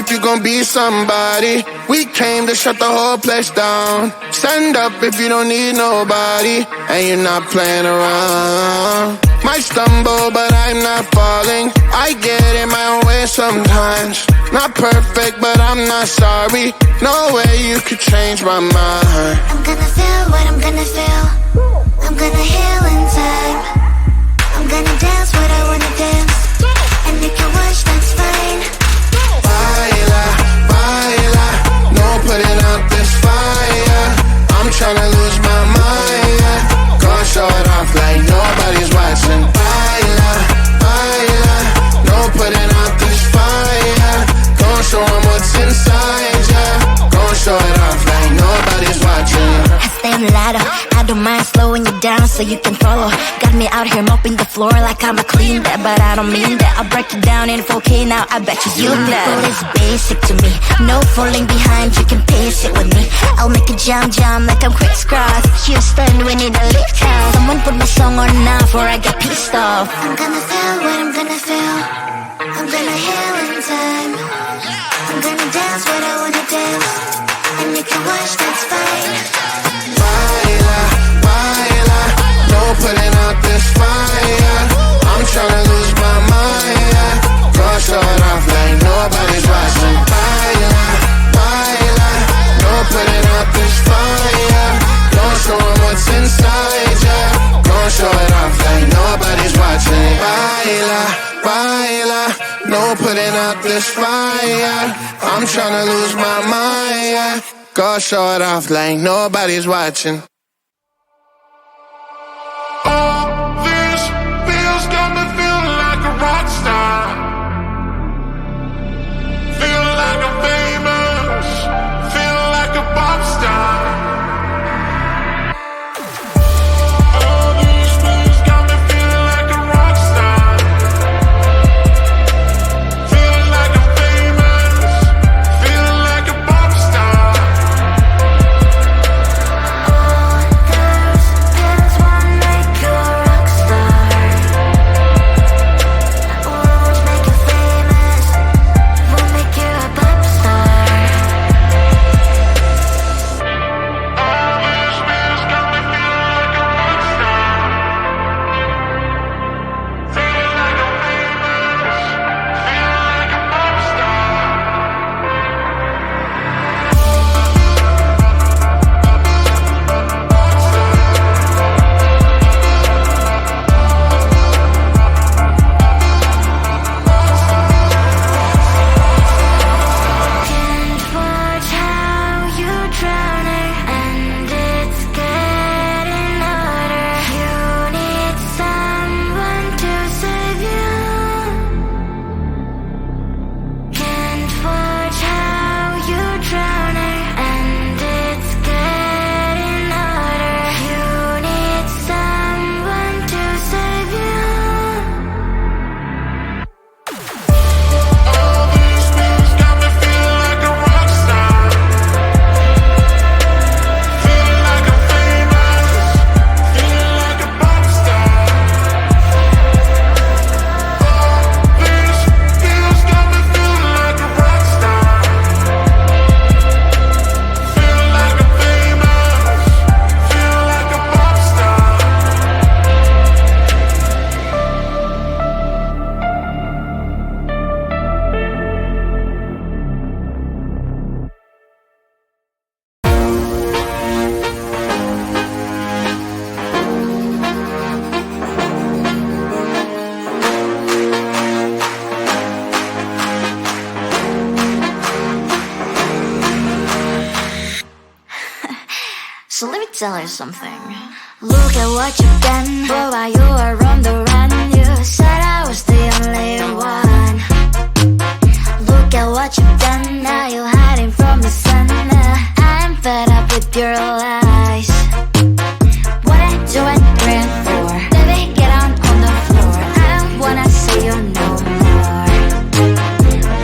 if you gon' be somebody. We came to shut the whole place down. Stand up if you don't need nobody, and you're not playing around. Might stumble, but I'm not falling. I get in my own way sometimes. Not perfect, but I'm not sorry. No way you could change my mind. I'm gonna feel what I'm gonna feel. I'm gonna heal in time. I'm gonna dance what I wanna dance. And if you watch, that's fine. Baila, baila, no putting out this fire. I'm tryna lose my mind, yeah. Gonna show it off like nobody's watching. Baila, baila, no putting out this fire. Gonna show 'em what's inside, yeah. Gonna show it off like nobody's watching. I stay on ladder, I don't mind slowing you down so you can follow. Got me out here mopping the floor like I'm a clean that, but I don't mean that. I'll break it down in 4K now, I bet you that. It's basic to me, no falling behind, you can pace it with me. I'll make it jump like I'm crisscross. Houston, we need a lift house. Someone put my song on now before I get pissed off. I'm gonna feel what I'm gonna feel. I'm gonna heal in time. I'm gonna dance what I wanna dance. And if you watch, that's fine. Baila, baila, no putting out this fire. I'm tryna lose my mind, yeah. Gonna show it off like nobody's watching. Baila, baila, no putting out this fire. Gonna show 'em what's inside, yeah. Gonna show it off like nobody's watching. Baila, baila, no putting out this fire. I'm tryna lose my mind, yeah. Go show it off like nobody's watching. All these feels got me feeling like a rock star. Feel like I'm famous. Feel like a pop star. All these feels got me feeling like a rock star. Feel like I'm famous. Feel like a pop star. So let me tell you something. Look at what you've done. Boy, while you were on the run, you said I was the only one. Look at what you've done. Now you're hiding from the sun. I'm fed up with your lies. What I do and praying for. Baby, get on the floor. I don't wanna see you no more.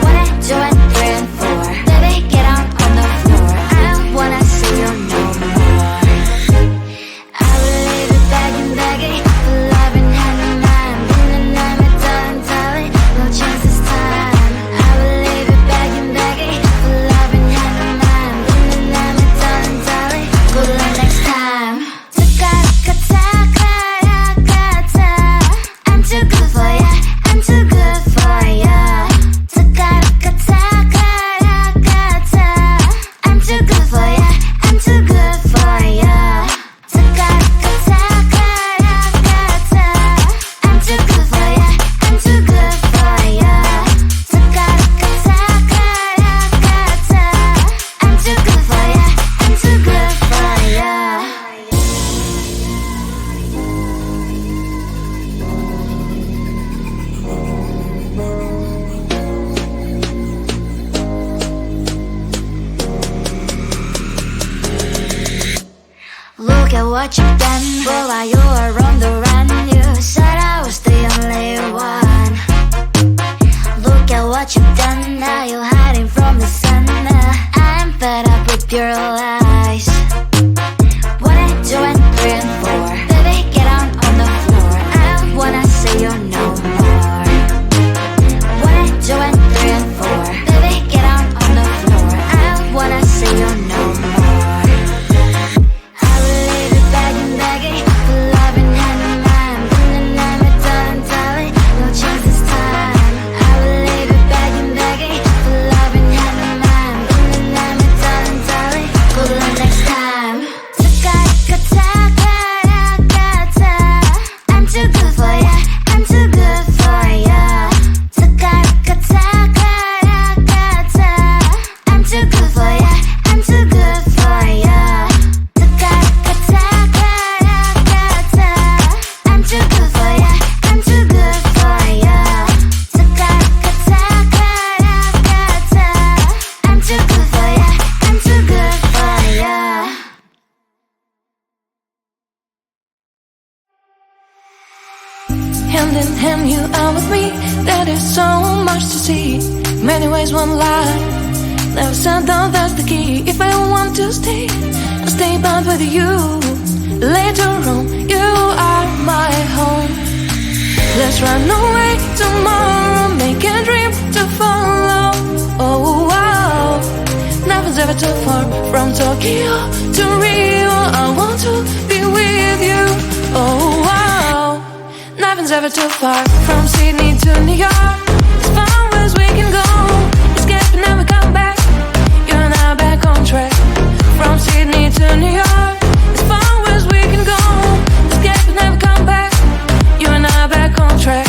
What I do and praying for. Baby, get on the floor. I don't wanna see you no more. I will leave it begging for love and hand in hand. In the night, my darling, no chance this time. I will leave it begging at what you've done. But while you were on the run, you said I was the only one. Look at what you've done, now you're hiding from the sun. I'm fed up with your lies. 1 and 2 and 3 and 4. Baby, get on the floor. I don't wanna see you no more. 1 and 2 and 3 and 4. Baby, get on the floor. I don't wanna see you no more. I will leave you begging, begging for loving hand in hand. Darling, darling, no chance this time. I will leave you begging, begging for loving hand in hand. Darling, darling, good luck next time. I'm too good for ya, I'm too good for ya. I'm too good for ya, I'm too good for ya. I'm too good for ya, I'm too good for ya. I'm too good for ya, I'm too good for ya. Hand in hand, you are with me. There is so much to see. Many ways, one life. Never said that that's the key. If I want to stay, I'll stay bound with you. Later on, you are my home. Let's run away tomorrow. Make a dream to follow. Oh, wow. Nothing's ever too far. From Tokyo to Rio, I want to be with you. Oh, wow. Nothing's ever too far. From Sydney to New York, as far as we can go. Escape and never come back. You and I back on track. From Sydney to New York, as far as we can go. Escape and never come back. You and I back on track.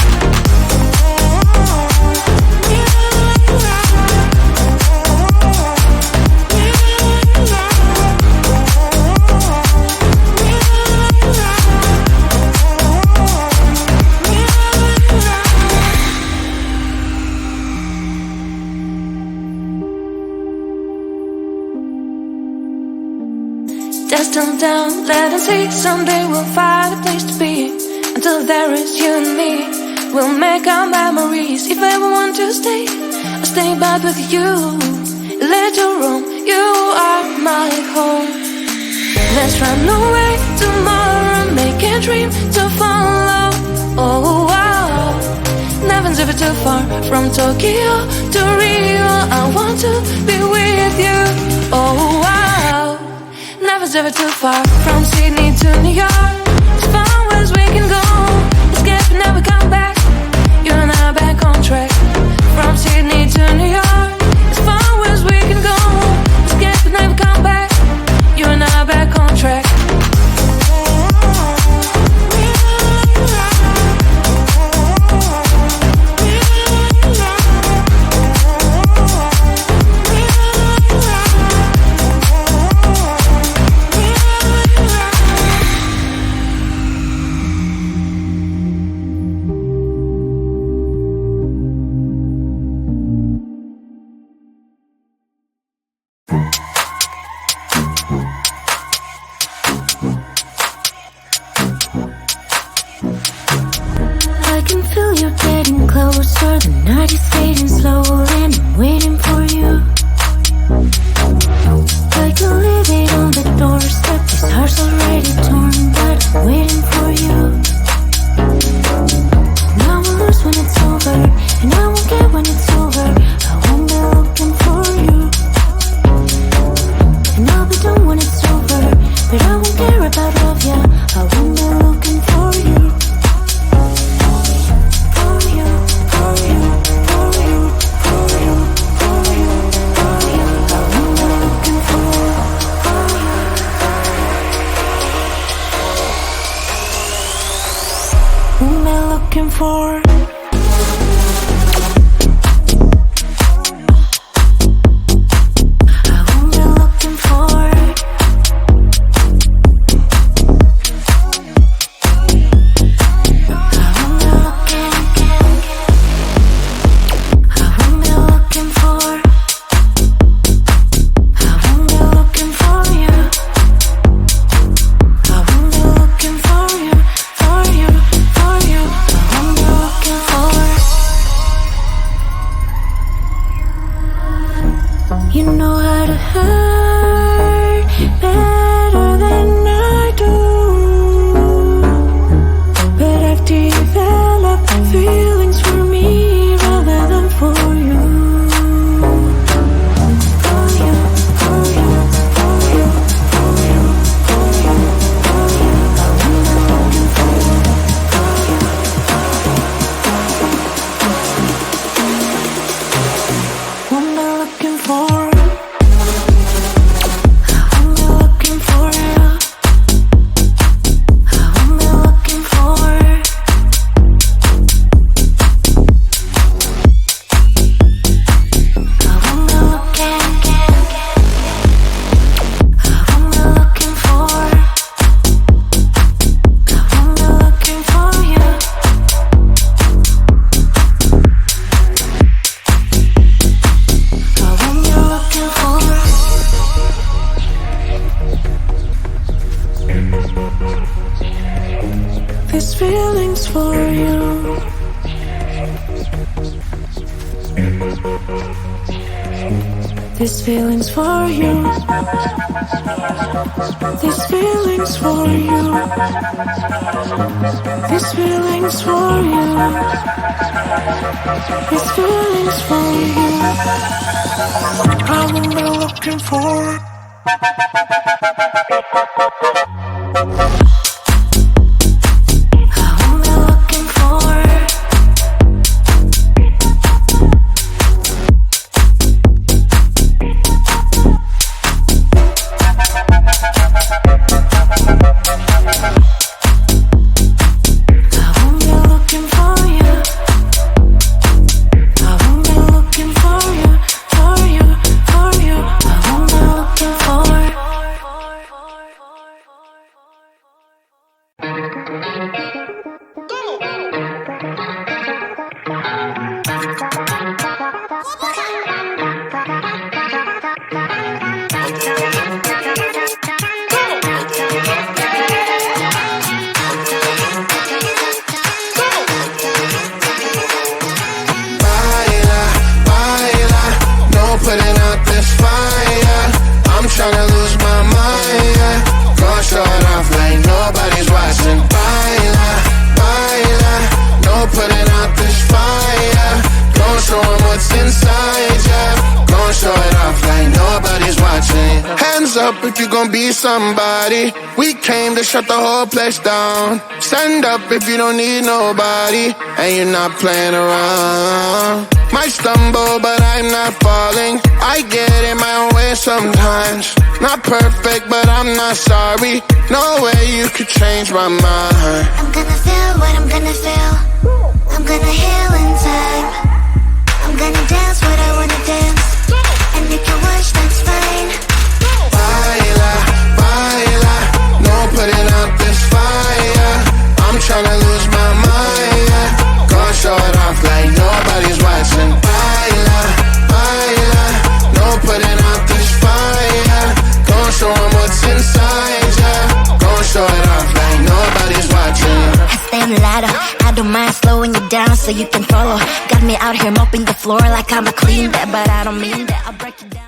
Destined down, let us see. Someday we'll find a place to be. Until there is you and me, we'll make our memories. If I ever want to stay, I'll stay back with you. Later on, you are my home. Let's run away tomorrow. Make a dream to follow. Oh, wow. Nothing's ever too far. From Tokyo to Rio, I want to be with you. Oh, wow. Nothing's ever too far. From Sydney to New York, as far as we can go. Escape and never come back. You and I back on track. From Sydney to New York, as far as we can go. Escape and never come back. You and I back on track. I can feel you getting closer. The night is fading slow, and I'm waiting for you. I can leave it on the doorstep. This heart's already torn, but I'm waiting for you. And I will lose when it's over, and I won't get when it's over. I won't be looking for you. And I'll be done when it's over, but I won't care about love, yeah. I won't be looking for you. Who am I looking for? I feelings for you. These feelings for you. These feelings for you. These feelings for you. These feelings for you. I won't be looking for it. Putting out this fire, I'm tryna lose my mind, yeah. Gon' show it off like nobody's watching. Baila, baila, no putting out this fire. Gon' show 'em what's inside, yeah. Gon' show it off like nobody's watching. Hands up if you gon' be somebody. We came to shut the whole place down. Stand up if you don't need nobody and you're not playing around. Might stumble, but I'm not falling. I get in my own way sometimes. Not perfect, but I'm not sorry. No way you could change my mind. I'm gonna feel what I'm gonna feel. I'm gonna heal in time. I'm gonna dance what I wanna dance. And you can watch, that's fine. Baila, baila, no putting out this fire. I'm tryna lose my mind, yeah. Gon' show it off like nobody's watching. Baila, baila, no putting out this fire. Gon' show 'em what's inside, yeah. Gon' show it off like nobody's watching. I stay on the ladder, I don't mind slowing you down so you can follow. Got me out here mopping the floor like I'm a queen, but I don't mean that. I'll break you down.